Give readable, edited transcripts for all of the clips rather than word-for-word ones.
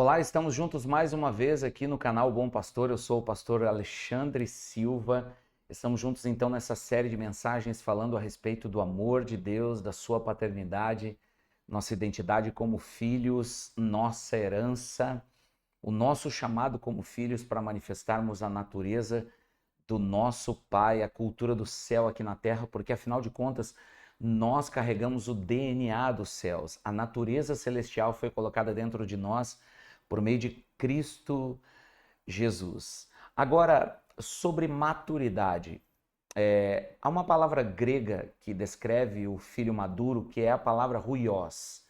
Olá, estamos juntos mais uma vez aqui no canal Bom Pastor. Eu sou o pastor Alexandre Silva. Estamos juntos então nessa série de mensagens falando a respeito do amor de Deus, da sua paternidade, nossa identidade como filhos, nossa herança, o nosso chamado como filhos para manifestarmos a natureza do nosso Pai, a cultura do céu aqui na terra, porque afinal de contas, nós carregamos o DNA dos céus. A natureza celestial foi colocada dentro de nós por meio de Cristo Jesus. Agora, sobre maturidade, há uma palavra grega que descreve o filho maduro, que é a palavra huios.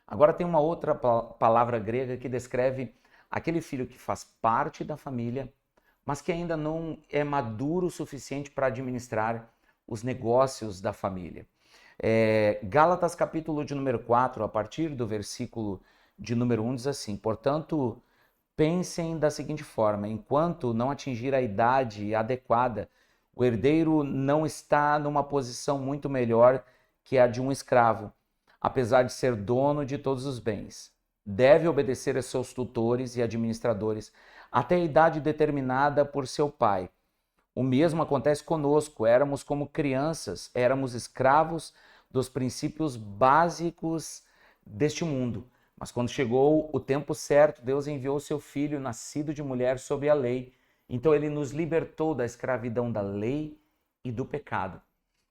Agora tem uma outra palavra grega que descreve aquele filho que faz parte da família, mas que ainda não é maduro o suficiente para administrar os negócios da família. Gálatas capítulo de número 4, a partir do versículo de número 1, diz assim: portanto, pensem da seguinte forma: enquanto não atingir a idade adequada, o herdeiro não está numa posição muito melhor que a de um escravo, apesar de ser dono de todos os bens. Deve obedecer a seus tutores e administradores até a idade determinada por seu pai. O mesmo acontece conosco. Éramos como crianças, éramos escravos dos princípios básicos deste mundo. Mas quando chegou o tempo certo, Deus enviou seu filho, nascido de mulher, sob a lei. Então ele nos libertou da escravidão da lei e do pecado.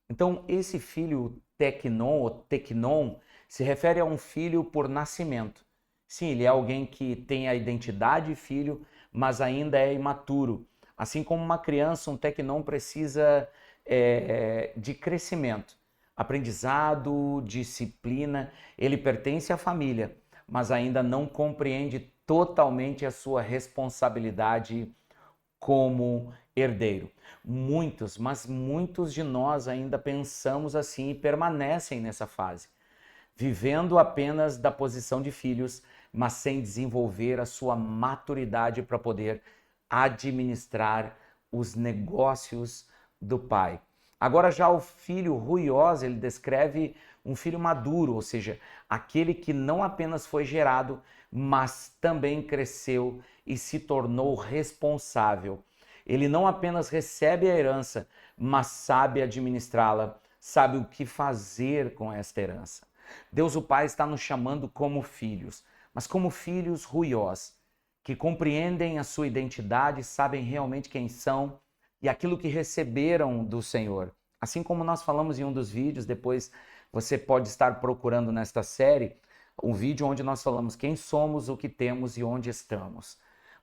Então esse filho teknon ou teknon se refere a um filho por nascimento. Sim, ele é alguém que tem a identidade de filho, mas ainda é imaturo. Assim como uma criança, um teknon precisa de crescimento, aprendizado, disciplina. Ele pertence à família, mas ainda não compreende totalmente a sua responsabilidade como herdeiro. Muitos, mas muitos de nós ainda pensamos assim e permanecem nessa fase, vivendo apenas da posição de filhos, mas sem desenvolver a sua maturidade para poder administrar os negócios do pai. Agora já o filho ruioso, ele descreve um filho maduro, ou seja, aquele que não apenas foi gerado, mas também cresceu e se tornou responsável. Ele não apenas recebe a herança, mas sabe administrá-la, sabe o que fazer com esta herança. Deus o Pai está nos chamando como filhos, mas como filhos ruiós, que compreendem a sua identidade, sabem realmente quem são e aquilo que receberam do Senhor. Assim como nós falamos em um dos vídeos, depois você pode estar procurando nesta série, um vídeo onde nós falamos quem somos, o que temos e onde estamos.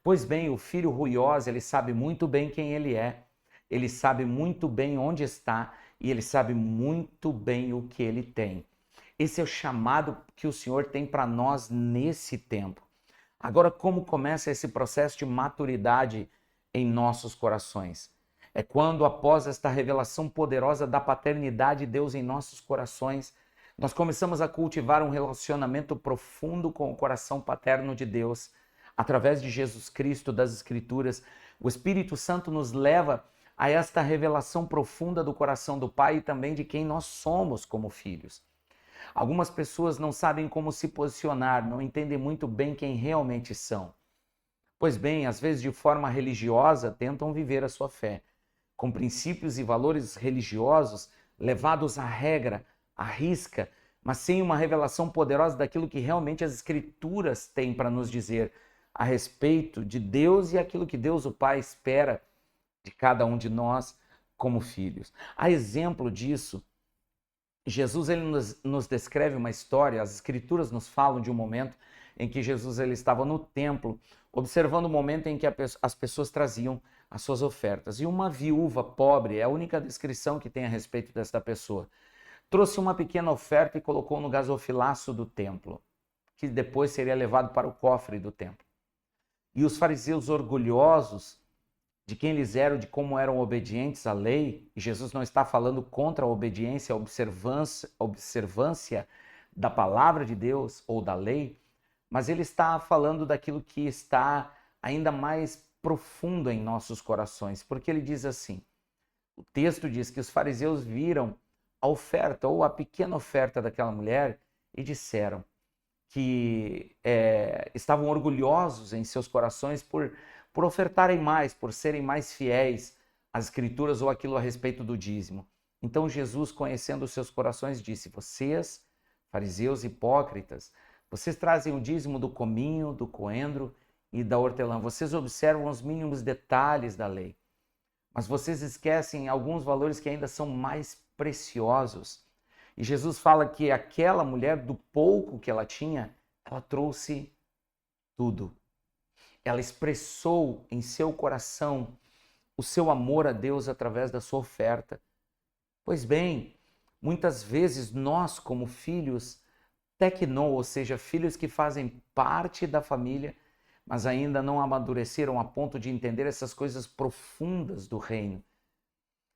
Pois bem, o filho ruiós, ele sabe muito bem quem ele é, ele sabe muito bem onde está e ele sabe muito bem o que ele tem. Esse é o chamado que o Senhor tem para nós nesse tempo. Agora, como começa esse processo de maturidade em nossos corações? É quando, após esta revelação poderosa da paternidade de Deus em nossos corações, nós começamos a cultivar um relacionamento profundo com o coração paterno de Deus. Através de Jesus Cristo, das Escrituras, o Espírito Santo nos leva a esta revelação profunda do coração do Pai e também de quem nós somos como filhos. Algumas pessoas não sabem como se posicionar, não entendem muito bem quem realmente são. Pois bem, às vezes de forma religiosa tentam viver a sua fé, com princípios e valores religiosos levados à regra, à risca, mas sem uma revelação poderosa daquilo que realmente as Escrituras têm para nos dizer a respeito de Deus e aquilo que Deus o Pai espera de cada um de nós como filhos. A exemplo disso, Jesus ele nos descreve uma história, as Escrituras nos falam de um momento em que Jesus ele estava no templo, observando o momento em que as pessoas traziam as suas ofertas. E uma viúva pobre, é a única descrição que tem a respeito desta pessoa, trouxe uma pequena oferta e colocou no gasofilaço do templo, que depois seria levado para o cofre do templo. E os fariseus orgulhosos de quem eles eram, de como eram obedientes à lei, e Jesus não está falando contra a obediência, a observância da palavra de Deus ou da lei, mas ele está falando daquilo que está ainda mais profundo em nossos corações, porque ele diz assim, o texto diz que os fariseus viram a oferta ou a pequena oferta daquela mulher e disseram, que estavam orgulhosos em seus corações por ofertarem mais, por serem mais fiéis às Escrituras ou aquilo a respeito do dízimo. Então Jesus, conhecendo os seus corações, disse: vocês, fariseus hipócritas, vocês trazem o dízimo do cominho, do coentro e da hortelã. Vocês observam os mínimos detalhes da lei, mas vocês esquecem alguns valores que ainda são mais preciosos. E Jesus fala que aquela mulher, do pouco que ela tinha, ela trouxe tudo. Ela expressou em seu coração o seu amor a Deus através da sua oferta. Pois bem, muitas vezes nós, como filhos teknon, ou seja, filhos que fazem parte da família, mas ainda não amadureceram a ponto de entender essas coisas profundas do reino.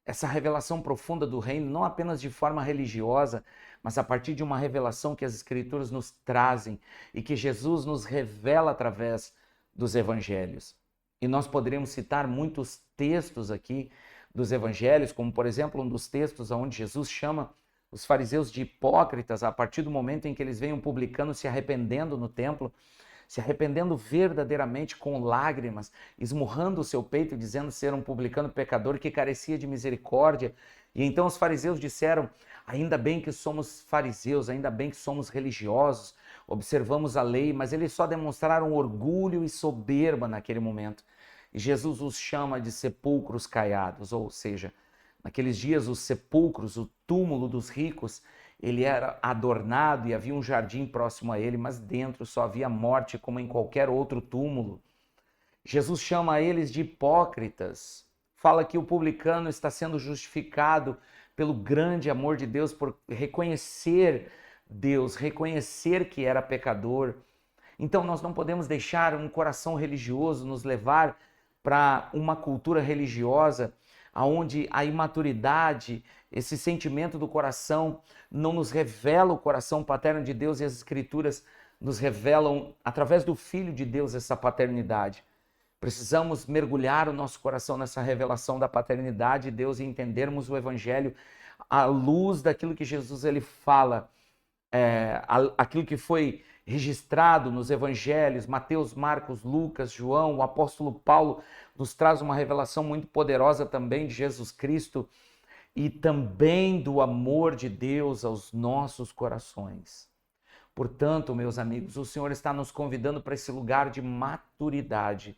Essa revelação profunda do reino, não apenas de forma religiosa, mas a partir de uma revelação que as Escrituras nos trazem e que Jesus nos revela através dos evangelhos. E nós poderíamos citar muitos textos aqui dos evangelhos, como por exemplo um dos textos onde Jesus chama os fariseus de hipócritas a partir do momento em que eles veem um publicano se arrependendo no templo, se arrependendo verdadeiramente com lágrimas, esmurrando o seu peito, dizendo ser um publicano pecador que carecia de misericórdia. E então os fariseus disseram: ainda bem que somos fariseus, ainda bem que somos religiosos, observamos a lei, mas eles só demonstraram orgulho e soberba naquele momento. E Jesus os chama de sepulcros caiados, ou seja, naqueles dias os sepulcros, o túmulo dos ricos, ele era adornado e havia um jardim próximo a ele, mas dentro só havia morte, como em qualquer outro túmulo. Jesus chama eles de hipócritas. Fala que o publicano está sendo justificado pelo grande amor de Deus, por reconhecer Deus, reconhecer que era pecador. Então nós não podemos deixar um coração religioso nos levar para uma cultura religiosa onde a imaturidade, esse sentimento do coração não nos revela o coração paterno de Deus, e as Escrituras nos revelam através do Filho de Deus essa paternidade. Precisamos mergulhar o nosso coração nessa revelação da paternidade de Deus e entendermos o Evangelho à luz daquilo que Jesus ele fala, aquilo que foi registrado nos Evangelhos, Mateus, Marcos, Lucas, João. O apóstolo Paulo nos traz uma revelação muito poderosa também de Jesus Cristo e também do amor de Deus aos nossos corações. Portanto, meus amigos, o Senhor está nos convidando para esse lugar de maturidade.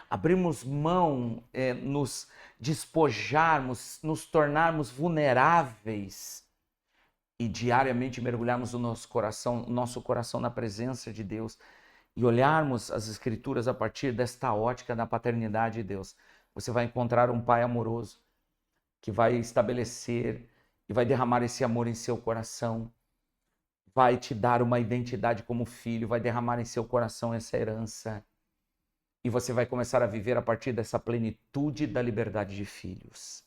Abrirmos mão, nos despojarmos, nos tornarmos vulneráveis e diariamente mergulharmos o nosso coração na presença de Deus e olharmos as Escrituras a partir desta ótica da paternidade de Deus. Você vai encontrar um Pai amoroso que vai estabelecer e vai derramar esse amor em seu coração, vai te dar uma identidade como filho, vai derramar em seu coração essa herança. E você vai começar a viver a partir dessa plenitude da liberdade de filhos,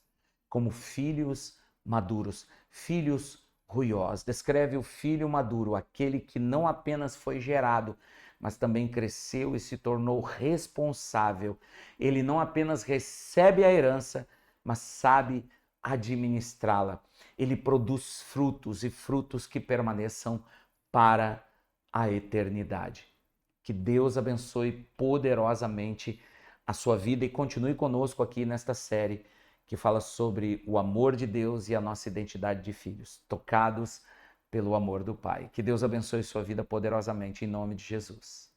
como filhos maduros, filhos ruiós. Descreve o filho maduro, aquele que não apenas foi gerado, mas também cresceu e se tornou responsável. Ele não apenas recebe a herança, mas sabe administrá-la. Ele produz frutos, e frutos que permaneçam para a eternidade. Que Deus abençoe poderosamente a sua vida e continue conosco aqui nesta série que fala sobre o amor de Deus e a nossa identidade de filhos, tocados pelo amor do Pai. Que Deus abençoe sua vida poderosamente em nome de Jesus.